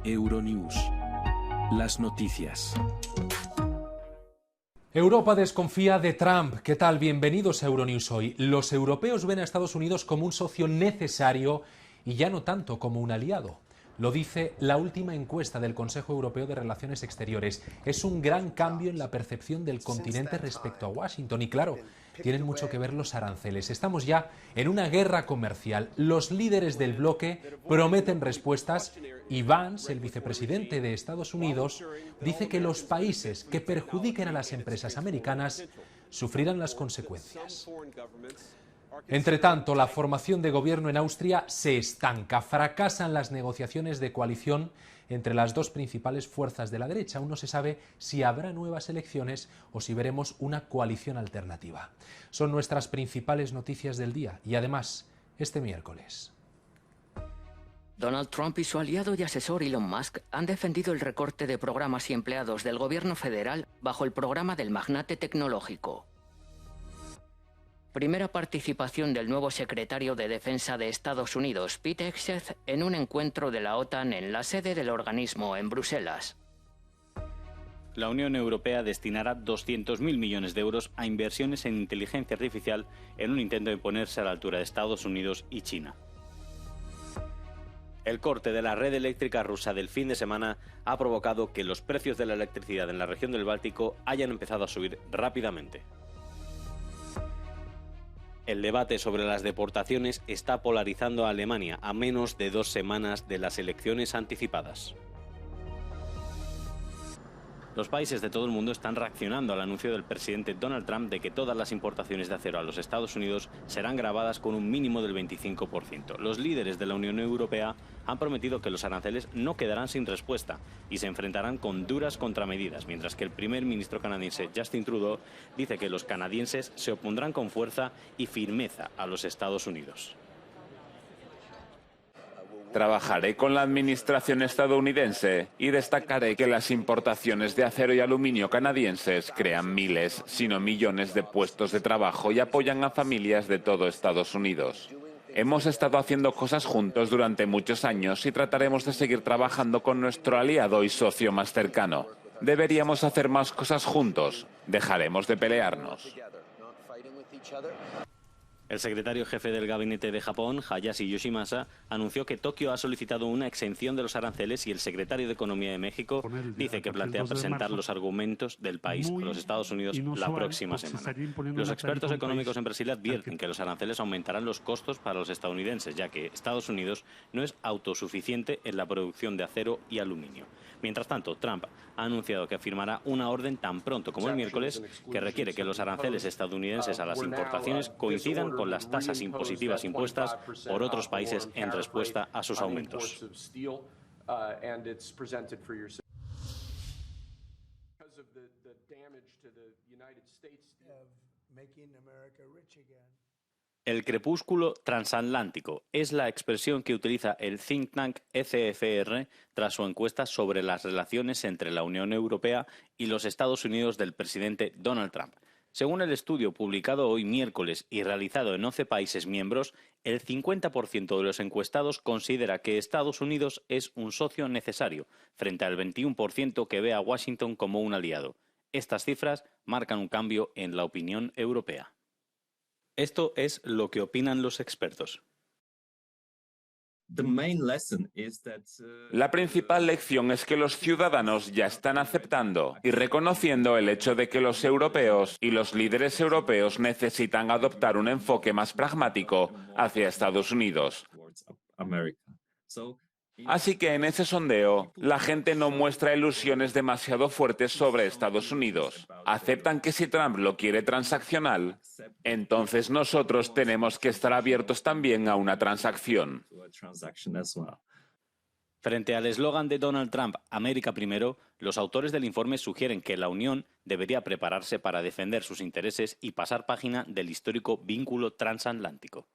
Euronews. Las noticias. Europa desconfía de Trump. ¿Qué tal? Bienvenidos a Euronews hoy. Los europeos ven a Estados Unidos como un socio necesario y ya no tanto como un aliado. Lo dice la última encuesta del Consejo Europeo de Relaciones Exteriores. Es un gran cambio en la percepción del continente respecto a Washington y claro, tienen mucho que ver los aranceles. Estamos ya en una guerra comercial. Los líderes del bloque prometen respuestas y Vance, el vicepresidente de Estados Unidos, dice que los países que perjudiquen a las empresas americanas sufrirán las consecuencias. Entre tanto, la formación de gobierno en Austria se estanca. Fracasan las negociaciones de coalición entre las dos principales fuerzas de la derecha. Aún no se sabe si habrá nuevas elecciones o si veremos una coalición alternativa. Son nuestras principales noticias del día y además, este miércoles. Donald Trump y su aliado y asesor Elon Musk han defendido el recorte de programas y empleados del gobierno federal bajo el programa del magnate tecnológico. Primera participación del nuevo secretario de Defensa de Estados Unidos, Pete Hegseth, en un encuentro de la OTAN en la sede del organismo en Bruselas. La Unión Europea destinará 200.000 millones de euros a inversiones en inteligencia artificial en un intento de ponerse a la altura de Estados Unidos y China. El corte de la red eléctrica rusa del fin de semana ha provocado que los precios de la electricidad en la región del Báltico hayan empezado a subir rápidamente. El debate sobre las deportaciones está polarizando a Alemania a menos de 2 semanas de las elecciones anticipadas. Los países de todo el mundo están reaccionando al anuncio del presidente Donald Trump de que todas las importaciones de acero a los Estados Unidos serán gravadas con un mínimo del 25%. Los líderes de la Unión Europea han prometido que los aranceles no quedarán sin respuesta y se enfrentarán con duras contramedidas, mientras que el primer ministro canadiense Justin Trudeau dice que los canadienses se opondrán con fuerza y firmeza a los Estados Unidos. Trabajaré con la administración estadounidense y destacaré que las importaciones de acero y aluminio canadienses crean miles, si no millones de puestos de trabajo y apoyan a familias de todo Estados Unidos. Hemos estado haciendo cosas juntos durante muchos años y trataremos de seguir trabajando con nuestro aliado y socio más cercano. Deberíamos hacer más cosas juntos. Dejaremos de pelearnos. El secretario jefe del gabinete de Japón, Hayashi Yoshimasa, anunció que Tokio ha solicitado una exención de los aranceles y el secretario de Economía de México dice que plantea presentar los argumentos del país a los Estados Unidos la próxima semana. Los expertos económicos en Brasil advierten que los aranceles aumentarán los costos para los estadounidenses, ya que Estados Unidos no es autosuficiente en la producción de acero y aluminio. Mientras tanto, Trump ha anunciado que firmará una orden tan pronto como el miércoles que requiere que los aranceles estadounidenses a las importaciones coincidan con las tasas impositivas impuestas por otros países en respuesta a sus aumentos. El crepúsculo transatlántico es la expresión que utiliza el think tank ECFR tras su encuesta sobre las relaciones entre la Unión Europea y los Estados Unidos del presidente Donald Trump. Según el estudio publicado hoy miércoles y realizado en 11 países miembros, el 50% de los encuestados considera que Estados Unidos es un socio necesario, frente al 21% que ve a Washington como un aliado. Estas cifras marcan un cambio en la opinión europea. Esto es lo que opinan los expertos. La principal lección es que los ciudadanos ya están aceptando y reconociendo el hecho de que los europeos y los líderes europeos necesitan adoptar un enfoque más pragmático hacia Estados Unidos. Así que en ese sondeo, la gente no muestra ilusiones demasiado fuertes sobre Estados Unidos. Aceptan que si Trump lo quiere transaccional, entonces nosotros tenemos que estar abiertos también a una transacción. Frente al eslogan de Donald Trump, América primero, los autores del informe sugieren que la Unión debería prepararse para defender sus intereses y pasar página del histórico vínculo transatlántico.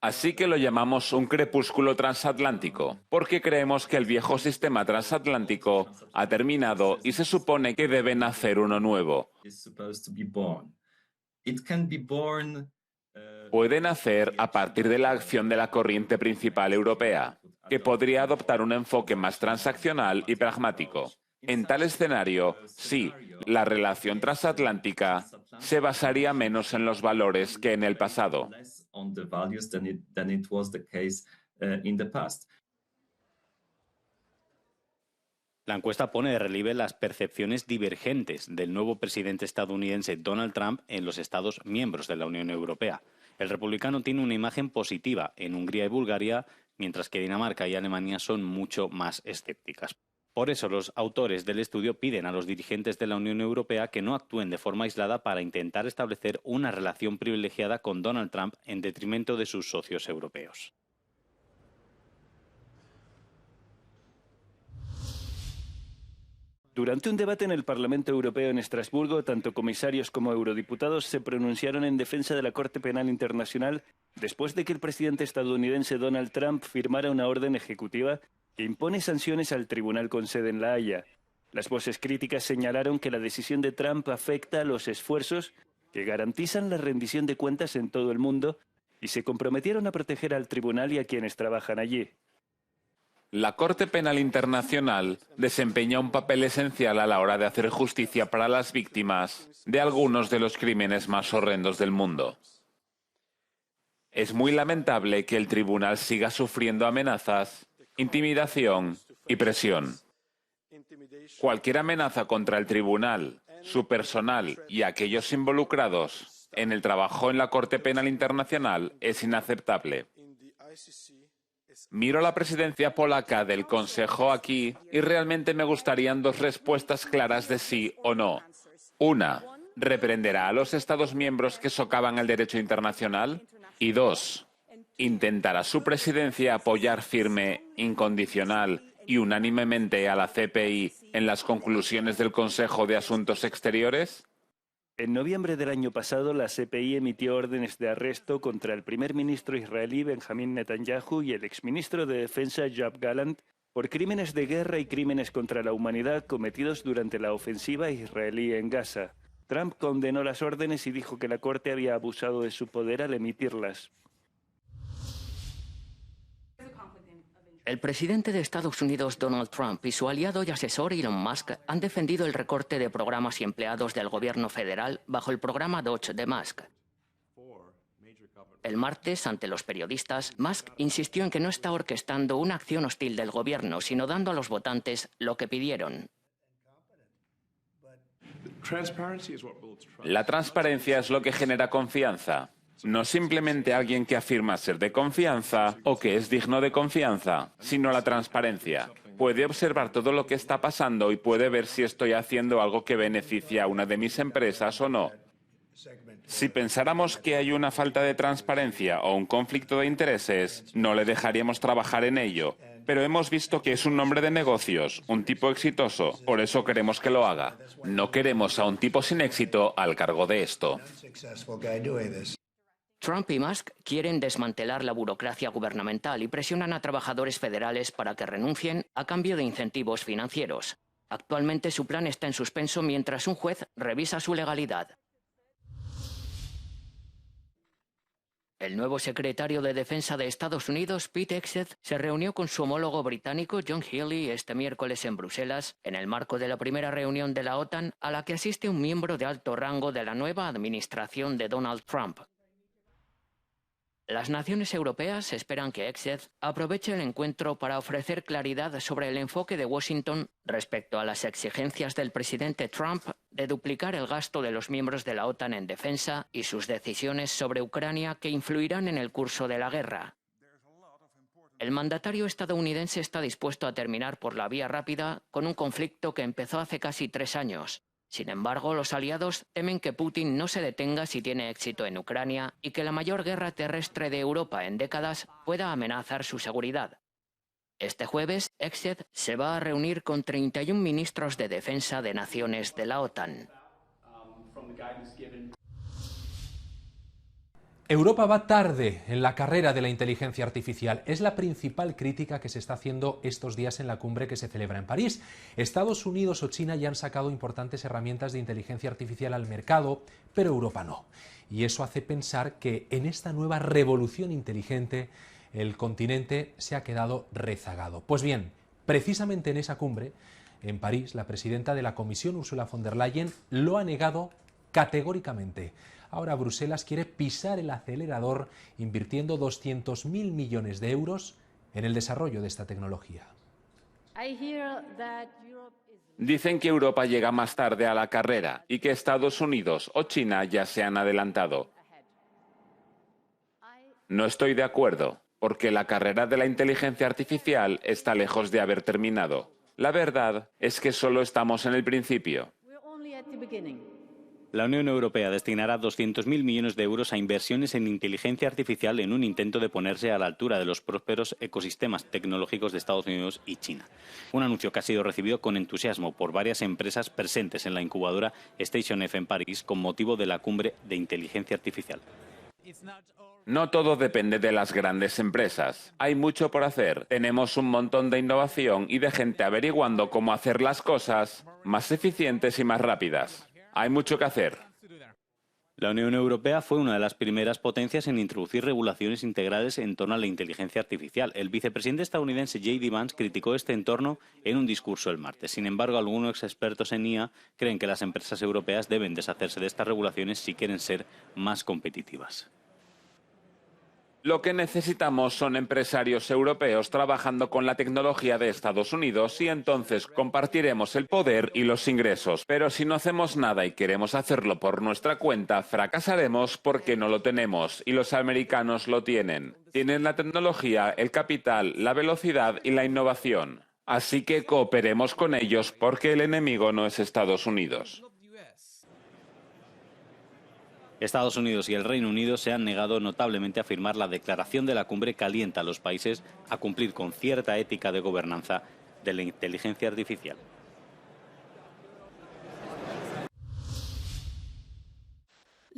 Así que lo llamamos un crepúsculo transatlántico, porque creemos que el viejo sistema transatlántico ha terminado y se supone que debe nacer uno nuevo. Puede nacer a partir de la acción de la corriente principal europea. que podría adoptar un enfoque más transaccional y pragmático. En tal escenario, sí, la relación transatlántica se basaría menos en los valores que en el pasado. La encuesta pone de relieve las percepciones divergentes del nuevo presidente estadounidense Donald Trump en los Estados miembros de la Unión Europea. El republicano tiene una imagen positiva en Hungría y Bulgaria, mientras que Dinamarca y Alemania son mucho más escépticas. Por eso, los autores del estudio piden a los dirigentes de la Unión Europea que no actúen de forma aislada para intentar establecer una relación privilegiada con Donald Trump en detrimento de sus socios europeos. Durante un debate en el Parlamento Europeo en Estrasburgo, tanto comisarios como eurodiputados se pronunciaron en defensa de la Corte Penal Internacional después de que el presidente estadounidense Donald Trump firmara una orden ejecutiva que impone sanciones al tribunal con sede en La Haya. Las voces críticas señalaron que la decisión de Trump afecta a los esfuerzos que garantizan la rendición de cuentas en todo el mundo y se comprometieron a proteger al tribunal y a quienes trabajan allí. La Corte Penal Internacional desempeña un papel esencial a la hora de hacer justicia para las víctimas de algunos de los crímenes más horrendos del mundo. Es muy lamentable que el tribunal siga sufriendo amenazas, intimidación y presión. Cualquier amenaza contra el tribunal, su personal y aquellos involucrados en el trabajo en la Corte Penal Internacional es inaceptable. Miro la presidencia polaca del Consejo aquí y realmente me gustarían dos respuestas claras de sí o no. Una, ¿reprenderá a los Estados miembros que socavan el derecho internacional? Y dos, ¿intentará su presidencia apoyar firme, incondicional y unánimemente a la CPI en las conclusiones del Consejo de Asuntos Exteriores? En noviembre del año pasado, la CPI emitió órdenes de arresto contra el primer ministro israelí Benjamin Netanyahu y el exministro de Defensa Yoav Gallant por crímenes de guerra y crímenes contra la humanidad cometidos durante la ofensiva israelí en Gaza. Trump condenó las órdenes y dijo que la Corte había abusado de su poder al emitirlas. El presidente de Estados Unidos, Donald Trump, y su aliado y asesor Elon Musk han defendido el recorte de programas y empleados del gobierno federal bajo el programa Dodge de Musk. El martes, ante los periodistas, Musk insistió en que no está orquestando una acción hostil del gobierno, sino dando a los votantes lo que pidieron. La transparencia es lo que genera confianza. No simplemente alguien que afirma ser de confianza o que es digno de confianza, sino la transparencia. Puede observar todo lo que está pasando y puede ver si estoy haciendo algo que beneficia a una de mis empresas o no. Si pensáramos que hay una falta de transparencia o un conflicto de intereses, no le dejaríamos trabajar en ello. Pero hemos visto que es un hombre de negocios, un tipo exitoso, por eso queremos que lo haga. No queremos a un tipo sin éxito al cargo de esto. Trump y Musk quieren desmantelar la burocracia gubernamental y presionan a trabajadores federales para que renuncien a cambio de incentivos financieros. Actualmente su plan está en suspenso mientras un juez revisa su legalidad. El nuevo secretario de Defensa de Estados Unidos, Pete Hegseth, se reunió con su homólogo británico John Healey este miércoles en Bruselas, en el marco de la primera reunión de la OTAN a la que asiste un miembro de alto rango de la nueva administración de Donald Trump. Las naciones europeas esperan que Hegseth aproveche el encuentro para ofrecer claridad sobre el enfoque de Washington respecto a las exigencias del presidente Trump de duplicar el gasto de los miembros de la OTAN en defensa y sus decisiones sobre Ucrania que influirán en el curso de la guerra. El mandatario estadounidense está dispuesto a terminar por la vía rápida con un conflicto que empezó hace casi 3 años. Sin embargo, los aliados temen que Putin no se detenga si tiene éxito en Ucrania y que la mayor guerra terrestre de Europa en décadas pueda amenazar su seguridad. Este jueves, Hegseth se va a reunir con 31 ministros de defensa de naciones de la OTAN. Europa va tarde en la carrera de la inteligencia artificial. Es la principal crítica que se está haciendo estos días en la cumbre que se celebra en París. Estados Unidos o China ya han sacado importantes herramientas de inteligencia artificial al mercado, pero Europa no. Y eso hace pensar que en esta nueva revolución inteligente el continente se ha quedado rezagado. Pues bien, precisamente en esa cumbre, en París, la presidenta de la Comisión, Ursula von der Leyen, lo ha negado categóricamente. Ahora Bruselas quiere pisar el acelerador invirtiendo 200.000 millones de euros en el desarrollo de esta tecnología. Dicen que Europa llega más tarde a la carrera y que Estados Unidos o China ya se han adelantado. No estoy de acuerdo, porque la carrera de la inteligencia artificial está lejos de haber terminado. La verdad es que solo estamos en el principio. La Unión Europea destinará 200.000 millones de euros a inversiones en inteligencia artificial en un intento de ponerse a la altura de los prósperos ecosistemas tecnológicos de Estados Unidos y China. Un anuncio que ha sido recibido con entusiasmo por varias empresas presentes en la incubadora Station F en París con motivo de la cumbre de inteligencia artificial. No todo depende de las grandes empresas. Hay mucho por hacer. Tenemos un montón de innovación y de gente averiguando cómo hacer las cosas más eficientes y más rápidas. Hay mucho que hacer. La Unión Europea fue una de las primeras potencias en introducir regulaciones integrales en torno a la inteligencia artificial. El vicepresidente estadounidense J.D. Vance criticó este entorno en un discurso el martes. Sin embargo, algunos expertos en IA creen que las empresas europeas deben deshacerse de estas regulaciones si quieren ser más competitivas. Lo que necesitamos son empresarios europeos trabajando con la tecnología de Estados Unidos y entonces compartiremos el poder y los ingresos. Pero si no hacemos nada y queremos hacerlo por nuestra cuenta, fracasaremos porque no lo tenemos y los americanos lo tienen. Tienen la tecnología, el capital, la velocidad y la innovación. Así que cooperemos con ellos porque el enemigo no es Estados Unidos. Estados Unidos y el Reino Unido se han negado notablemente a firmar la declaración de la cumbre que alienta a los países a cumplir con cierta ética de gobernanza de la inteligencia artificial.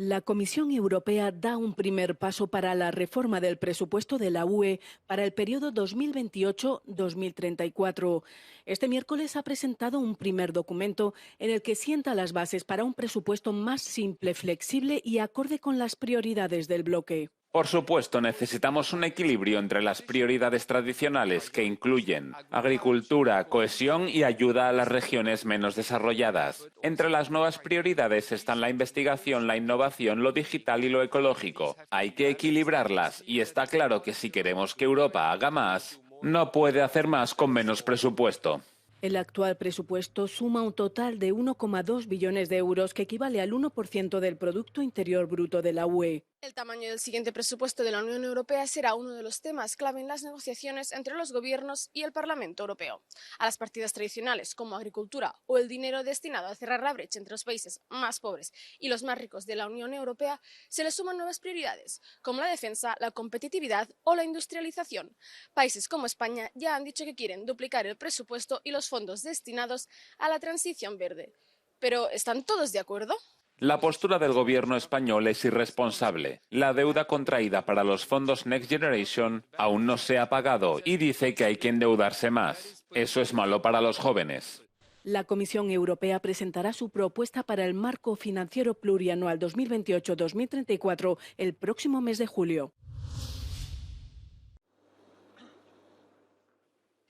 La Comisión Europea da un primer paso para la reforma del presupuesto de la UE para el periodo 2028-2034. Este miércoles ha presentado un primer documento en el que sienta las bases para un presupuesto más simple, flexible y acorde con las prioridades del bloque. Por supuesto, necesitamos un equilibrio entre las prioridades tradicionales que incluyen agricultura, cohesión y ayuda a las regiones menos desarrolladas. Entre las nuevas prioridades están la investigación, la innovación, lo digital y lo ecológico. Hay que equilibrarlas y está claro que si queremos que Europa haga más, no puede hacer más con menos presupuesto. El actual presupuesto suma un total de 1,2 billones de euros, que equivale al 1% del Producto Interior Bruto de la UE. El tamaño del siguiente presupuesto de la Unión Europea será uno de los temas clave en las negociaciones entre los gobiernos y el Parlamento Europeo. A las partidas tradicionales, como agricultura o el dinero destinado a cerrar la brecha entre los países más pobres y los más ricos de la Unión Europea, se le suman nuevas prioridades, como la defensa, la competitividad o la industrialización. Países como España ya han dicho que quieren duplicar el presupuesto y los fondos destinados a la transición verde. ¿Pero están todos de acuerdo? La postura del gobierno español es irresponsable. La deuda contraída para los fondos Next Generation aún no se ha pagado y dice que hay que endeudarse más. Eso es malo para los jóvenes. La Comisión Europea presentará su propuesta para el marco financiero plurianual 2028-2034 el próximo mes de julio.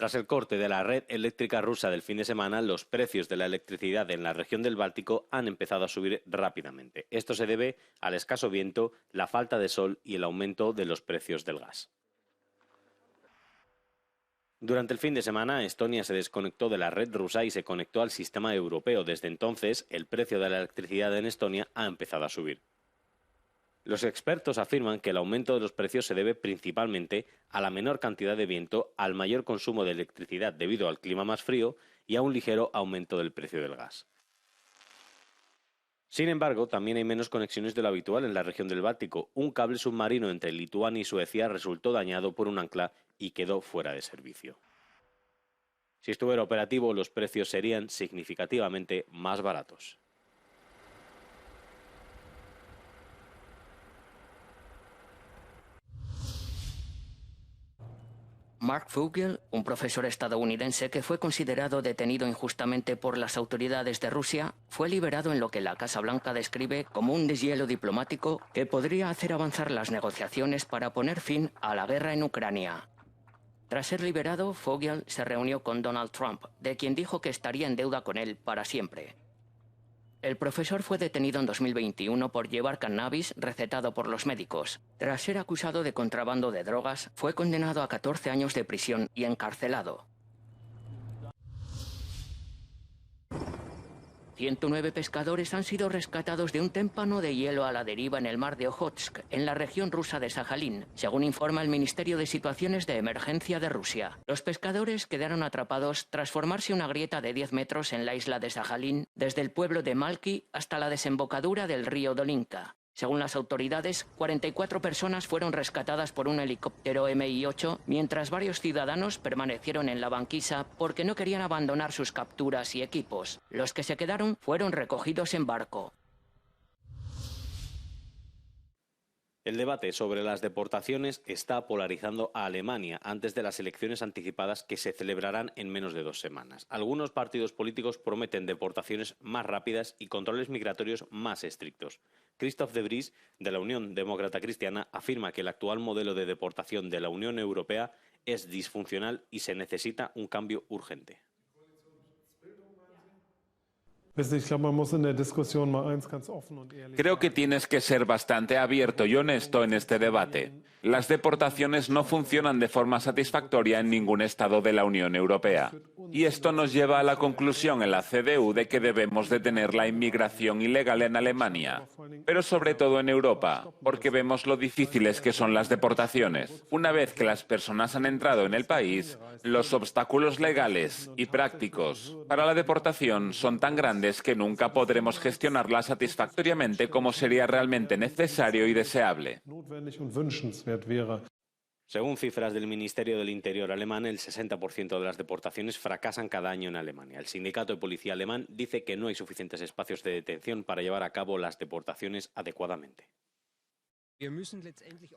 Tras el corte de la red eléctrica rusa del fin de semana, los precios de la electricidad en la región del Báltico han empezado a subir rápidamente. Esto se debe al escaso viento, la falta de sol y el aumento de los precios del gas. Durante el fin de semana, Estonia se desconectó de la red rusa y se conectó al sistema europeo. Desde entonces, el precio de la electricidad en Estonia ha empezado a subir. Los expertos afirman que el aumento de los precios se debe principalmente a la menor cantidad de viento, al mayor consumo de electricidad debido al clima más frío y a un ligero aumento del precio del gas. Sin embargo, también hay menos conexiones de lo habitual en la región del Báltico. Un cable submarino entre Lituania y Suecia resultó dañado por un ancla y quedó fuera de servicio. Si estuviera operativo, los precios serían significativamente más baratos. Mark Vogel, un profesor estadounidense que fue considerado detenido injustamente por las autoridades de Rusia, fue liberado en lo que la Casa Blanca describe como un deshielo diplomático que podría hacer avanzar las negociaciones para poner fin a la guerra en Ucrania. Tras ser liberado, Vogel se reunió con Donald Trump, de quien dijo que estaría en deuda con él para siempre. El profesor fue detenido en 2021 por llevar cannabis recetado por los médicos. Tras ser acusado de contrabando de drogas, fue condenado a 14 años de prisión y encarcelado. 109 pescadores han sido rescatados de un témpano de hielo a la deriva en el mar de Ojotsk, en la región rusa de Sajalín, según informa el Ministerio de Situaciones de Emergencia de Rusia. Los pescadores quedaron atrapados tras formarse una grieta de 10 metros en la isla de Sajalín, desde el pueblo de Malki hasta la desembocadura del río Dolinka. Según las autoridades, 44 personas fueron rescatadas por un helicóptero Mi-8, mientras varios ciudadanos permanecieron en la banquisa porque no querían abandonar sus capturas y equipos. Los que se quedaron fueron recogidos en barco. El debate sobre las deportaciones está polarizando a Alemania antes de las elecciones anticipadas que se celebrarán en menos de 2 semanas. Algunos partidos políticos prometen deportaciones más rápidas y controles migratorios más estrictos. Christoph de Vries, de la Unión Demócrata Cristiana, afirma que el actual modelo de deportación de la Unión Europea es disfuncional y se necesita un cambio urgente. Creo que tienes que ser bastante abierto y honesto en este debate. Las deportaciones no funcionan de forma satisfactoria en ningún estado de la Unión Europea. Y esto nos lleva a la conclusión en la CDU de que debemos detener la inmigración ilegal en Alemania, pero sobre todo en Europa, porque vemos lo difíciles que son las deportaciones. Una vez que las personas han entrado en el país, los obstáculos legales y prácticos para la deportación son tan grandes que nunca podremos gestionarla satisfactoriamente como sería realmente necesario y deseable. Según cifras del Ministerio del Interior alemán, el 60% de las deportaciones fracasan cada año en Alemania. El sindicato de policía alemán dice que no hay suficientes espacios de detención para llevar a cabo las deportaciones adecuadamente.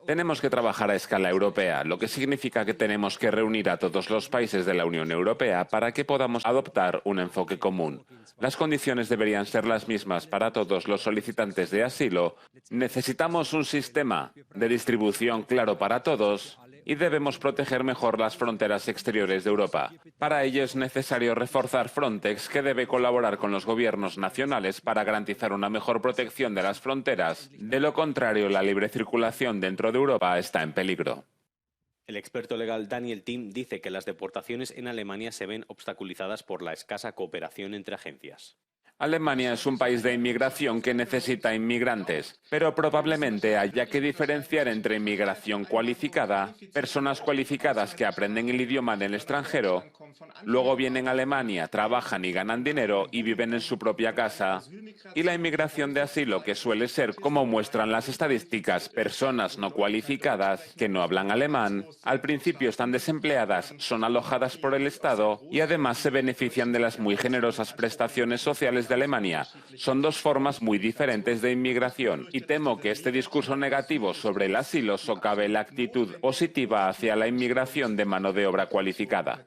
Tenemos que trabajar a escala europea, lo que significa que tenemos que reunir a todos los países de la Unión Europea para que podamos adoptar un enfoque común. Las condiciones deberían ser las mismas para todos los solicitantes de asilo. Necesitamos un sistema de distribución claro para todos y debemos proteger mejor las fronteras exteriores de Europa. Para ello es necesario reforzar Frontex, que debe colaborar con los gobiernos nacionales para garantizar una mejor protección de las fronteras. De lo contrario, la libre circulación dentro de Europa está en peligro. El experto legal Daniel Thiem dice que las deportaciones en Alemania se ven obstaculizadas por la escasa cooperación entre agencias. Alemania es un país de inmigración que necesita inmigrantes, pero probablemente haya que diferenciar entre inmigración cualificada, personas cualificadas que aprenden el idioma en el extranjero, luego vienen a Alemania, trabajan y ganan dinero y viven en su propia casa, y la inmigración de asilo, que suele ser, como muestran las estadísticas, personas no cualificadas que no hablan alemán, al principio están desempleadas, son alojadas por el Estado y además se benefician de las muy generosas prestaciones sociales de Alemania. Son dos formas muy diferentes de inmigración y temo que este discurso negativo sobre el asilo socave la actitud positiva hacia la inmigración de mano de obra cualificada.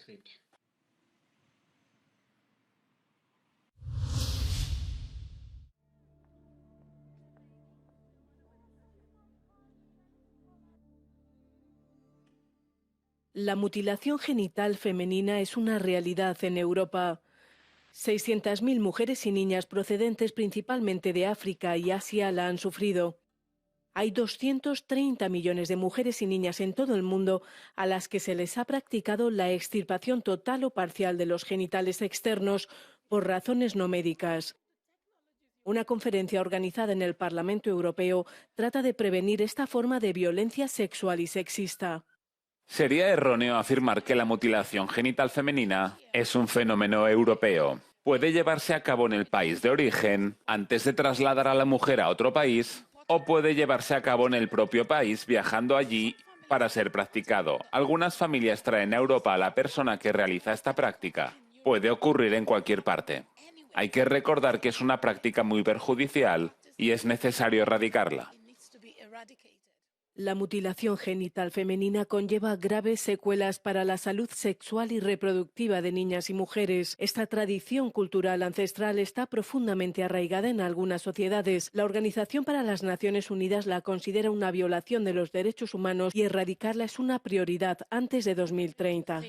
La mutilación genital femenina es una realidad en Europa. 600.000 mujeres y niñas procedentes principalmente de África y Asia la han sufrido. Hay 230 millones de mujeres y niñas en todo el mundo a las que se les ha practicado la extirpación total o parcial de los genitales externos por razones no médicas. Una conferencia organizada en el Parlamento Europeo trata de prevenir esta forma de violencia sexual y sexista. Sería erróneo afirmar que la mutilación genital femenina es un fenómeno europeo. Puede llevarse a cabo en el país de origen, antes de trasladar a la mujer a otro país, o puede llevarse a cabo en el propio país viajando allí para ser practicado. Algunas familias traen a Europa a la persona que realiza esta práctica. Puede ocurrir en cualquier parte. Hay que recordar que es una práctica muy perjudicial y es necesario erradicarla. La mutilación genital femenina conlleva graves secuelas para la salud sexual y reproductiva de niñas y mujeres. Esta tradición cultural ancestral está profundamente arraigada en algunas sociedades. La Organización para las Naciones Unidas la considera una violación de los derechos humanos y erradicarla es una prioridad antes de 2030.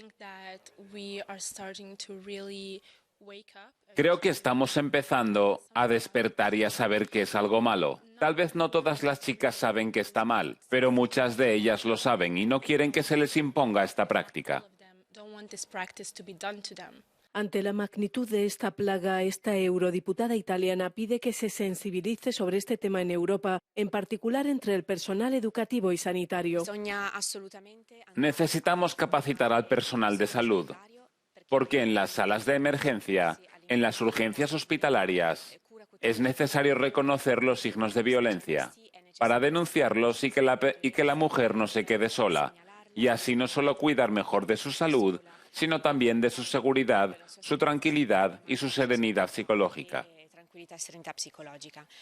Creo que estamos empezando a despertar y a saber que es algo malo. Tal vez no todas las chicas saben que está mal, pero muchas de ellas lo saben y no quieren que se les imponga esta práctica. Ante la magnitud de esta plaga, esta eurodiputada italiana pide que se sensibilice sobre este tema en Europa, en particular entre el personal educativo y sanitario. Necesitamos capacitar al personal de salud, porque en las salas de emergencia, en las urgencias hospitalarias, es necesario reconocer los signos de violencia para denunciarlos y que la mujer no se quede sola, y así no solo cuidar mejor de su salud, sino también de su seguridad, su tranquilidad y su serenidad psicológica.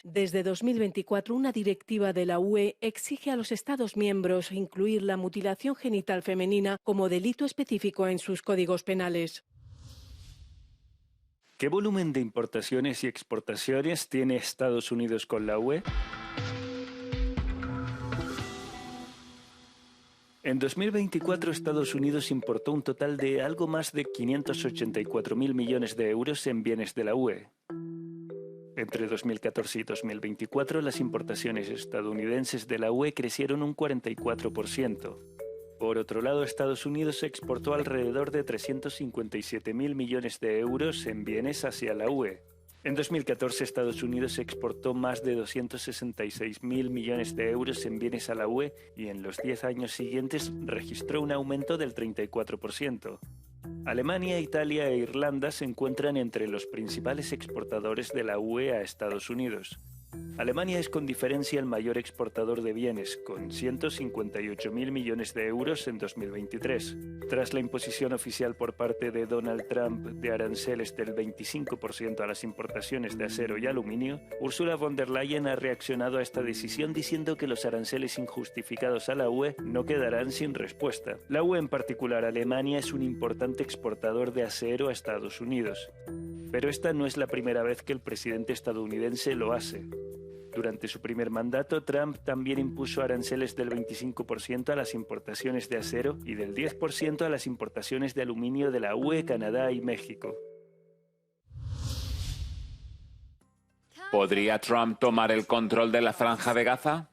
Desde 2024, una directiva de la UE exige a los Estados miembros incluir la mutilación genital femenina como delito específico en sus códigos penales. ¿Qué volumen de importaciones y exportaciones tiene Estados Unidos con la UE? En 2024, Estados Unidos importó un total de algo más de 584.000 millones de euros en bienes de la UE. Entre 2014 y 2024, las importaciones estadounidenses de la UE crecieron un 44%. Por otro lado, Estados Unidos exportó alrededor de 357.000 millones de euros en bienes hacia la UE. En 2014, Estados Unidos exportó más de 266.000 millones de euros en bienes a la UE y en los 10 años siguientes registró un aumento del 34%. Alemania, Italia e Irlanda se encuentran entre los principales exportadores de la UE a Estados Unidos. Alemania es con diferencia el mayor exportador de bienes, con 158.000 millones de euros en 2023. Tras la imposición oficial por parte de Donald Trump de aranceles del 25% a las importaciones de acero y aluminio, Ursula von der Leyen ha reaccionado a esta decisión diciendo que los aranceles injustificados a la UE no quedarán sin respuesta. La UE, en particular Alemania, es un importante exportador de acero a Estados Unidos. Pero esta no es la primera vez que el presidente estadounidense lo hace. Durante su primer mandato, Trump también impuso aranceles del 25% a las importaciones de acero y del 10% a las importaciones de aluminio de la UE, Canadá y México. ¿Podría Trump tomar el control de la Franja de Gaza?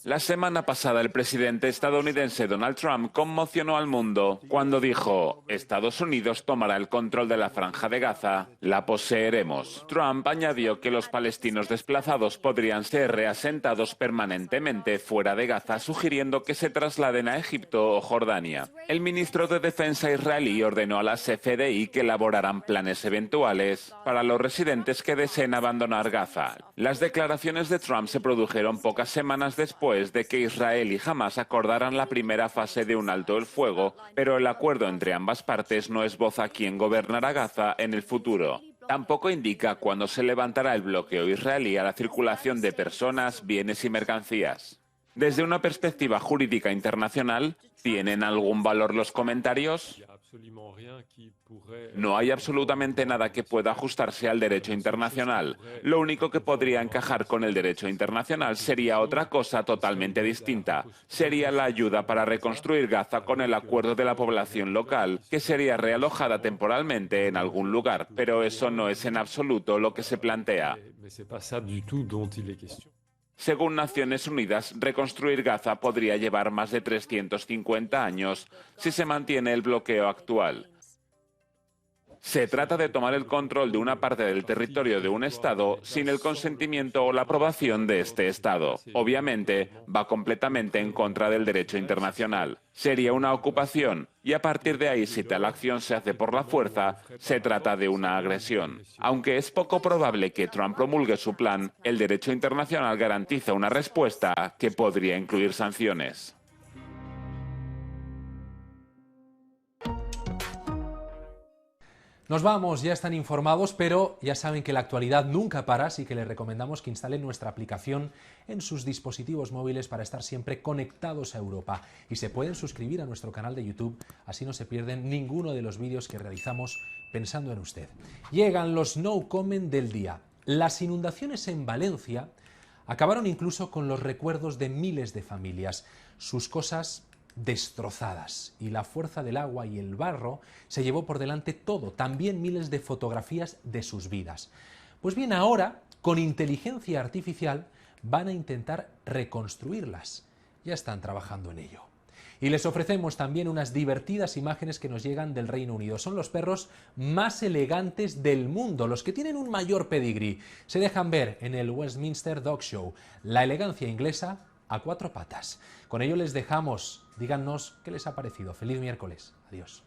La semana pasada el presidente estadounidense Donald Trump conmocionó al mundo cuando dijo: Estados Unidos tomará el control de la Franja de Gaza, la poseeremos. Trump añadió que los palestinos desplazados podrían ser reasentados permanentemente fuera de Gaza, sugiriendo que se trasladen a Egipto o Jordania. El ministro de Defensa israelí ordenó a las FDI que elaboraran planes eventuales para los residentes que deseen abandonar Gaza. Las declaraciones de Trump se produjeron pocas semanas después de que Israel y Hamás acordaran la primera fase de un alto el fuego, pero el acuerdo entre ambas partes no esboza quién gobernará Gaza en el futuro. Tampoco indica cuándo se levantará el bloqueo israelí a la circulación de personas, bienes y mercancías. Desde una perspectiva jurídica internacional, ¿tienen algún valor los comentarios? No hay absolutamente nada que pueda ajustarse al derecho internacional. Lo único que podría encajar con el derecho internacional sería otra cosa totalmente distinta. Sería la ayuda para reconstruir Gaza con el acuerdo de la población local, que sería realojada temporalmente en algún lugar, pero eso no es en absoluto lo que se plantea. Según Naciones Unidas, reconstruir Gaza podría llevar más de 350 años si se mantiene el bloqueo actual. Se trata de tomar el control de una parte del territorio de un Estado sin el consentimiento o la aprobación de este Estado. Obviamente, va completamente en contra del derecho internacional. Sería una ocupación y a partir de ahí, si tal acción se hace por la fuerza, se trata de una agresión. Aunque es poco probable que Trump promulgue su plan, el derecho internacional garantiza una respuesta que podría incluir sanciones. Nos vamos, ya están informados, pero ya saben que la actualidad nunca para, así que les recomendamos que instalen nuestra aplicación en sus dispositivos móviles para estar siempre conectados a Europa. Y se pueden suscribir a nuestro canal de YouTube, así no se pierden ninguno de los vídeos que realizamos pensando en usted. Llegan los no comment del día. Las inundaciones en Valencia acabaron incluso con los recuerdos de miles de familias. Sus cosas destrozadas, y la fuerza del agua y el barro se llevó por delante todo, también miles de fotografías de sus vidas. Pues bien, ahora, con inteligencia artificial, van a intentar reconstruirlas. Ya están trabajando en ello. Y les ofrecemos también unas divertidas imágenes que nos llegan del Reino Unido. Son los perros más elegantes del mundo, los que tienen un mayor pedigrí. Se dejan ver en el Westminster Dog Show. La elegancia inglesa a cuatro patas. Con ello les dejamos. Díganos qué les ha parecido. Feliz miércoles. Adiós.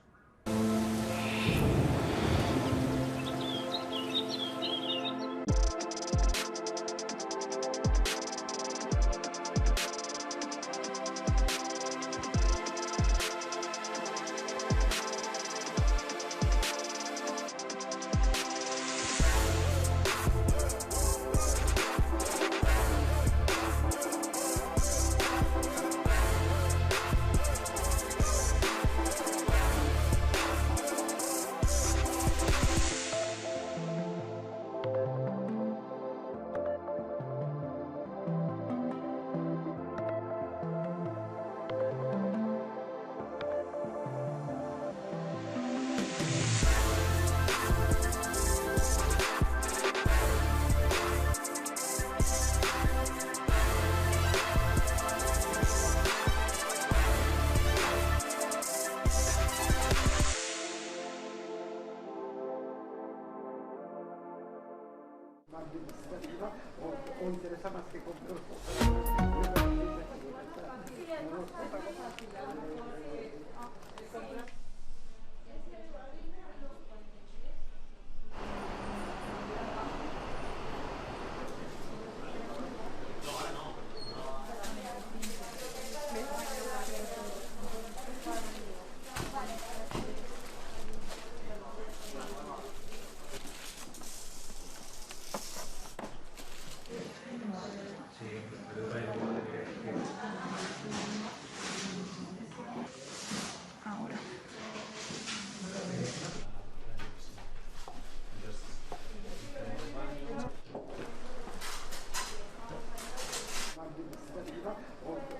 O interesa más que comprar.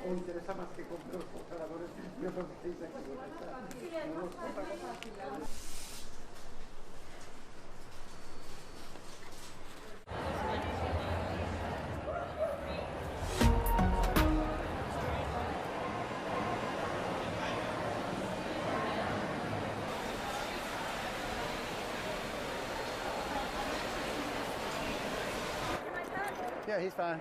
O interesa más que comprar los congeladores. Yo creo que sí, yeah, he's fine.